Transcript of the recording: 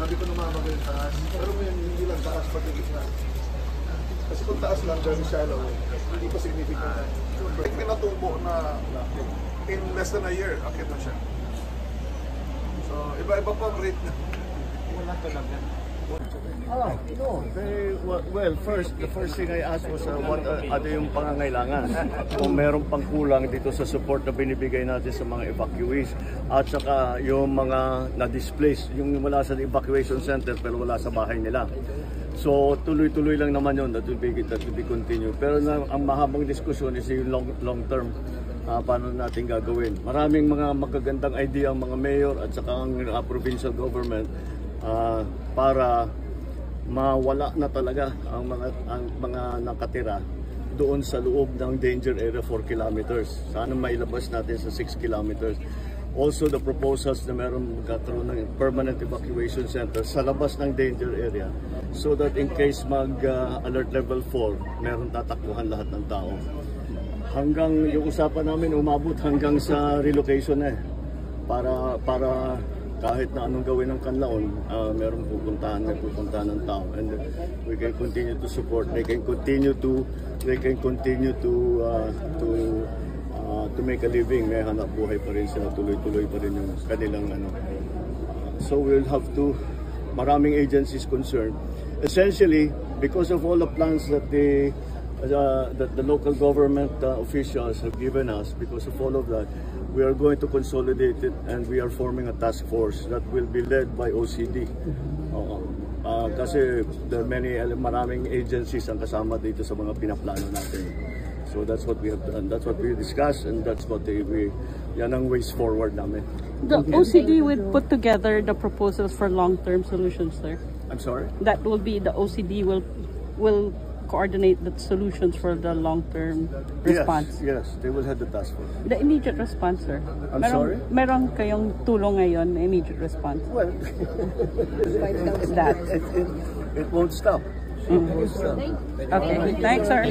sabi ko namamaga yung taas. Pero ngayon, hindi lang taas pag yung gitna. Kasi kung taas lang, very shallow, hindi pa significant. Like pinatubo na in less than a year, akit na siya. So, iba-iba pa ang rate na. Wala talaga. No. Well, the first thing I asked was ano yung pangangailangan. Kung meron pang kulang dito sa support na binibigay natin sa mga evacuees at saka yung mga na-displaced, yung wala sa evacuation center pero wala sa bahay nila. So tuloy-tuloy lang naman yun, that will be continued. Pero ang mahabang diskusyon is yung long term. Paano natin gagawin. Maraming mga magagandang idea ang mga mayor at saka ang provincial government para mawala na talaga ang mga nakatira doon sa loob ng danger area 4 kilometers. Sana mailabas natin sa 6 kilometers. Also the proposals na meron magkakaroon ng permanent evacuation center sa labas ng danger area so that in case alert level 4, meron tatakbuhan lahat ng tao. Hanggang yung usapan namin umabot hanggang sa relocation para kahit na anong gawin ng Canlaon, meron pupuntahan ng tao, and we can continue to support. They can continue to make a living. May hanap buhay pa rin sila, tuloy-tuloy pa rin yung kanilang So we'll have to, maraming agencies concerned. Essentially, because of all the plans that the local government officials have given us, because of all of that, we are going to consolidate it and we are forming a task force that will be led by OCD. Kasi there are maraming agencies ang kasama dito sa mga pinaplano natin. So that's what we have done, that's what we discussed, and that's what yan ang ways forward namin. The OCD will put together the proposals for long-term solutions, sir. I'm sorry? That will be the OCD will coordinate the solutions for the long-term response. Yes, they will head the task force. The immediate response, sir. I'm sorry? Meron kayong tulong ngayon na immediate response? Well, that. It won't stop. Okay, thanks, sir.